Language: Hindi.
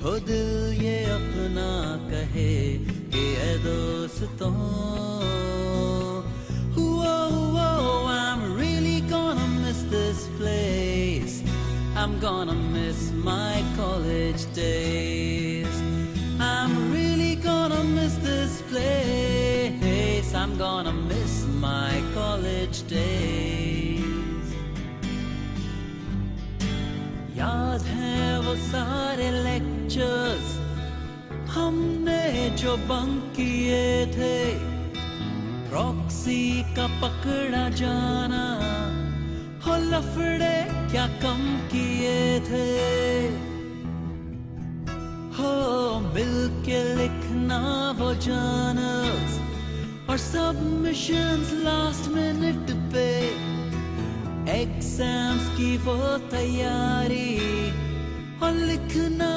हो दिल ये अपना कहे कि ऐ दोस्तों, I'm really gonna miss this place. I'm gonna miss my college days. I'm really gonna miss this place. I'm gonna miss my college days. याद है वो सारे lectures हमने जो बंक किए थे, प्रॉक्सी का पकड़ा जाना, हो लफड़े क्या कम किए थे, हो मिल के लिखना वो जर्नल्स और सबमिशंस लास्ट मिनट पे, एग्जाम्स की वो तैयारी और लिखना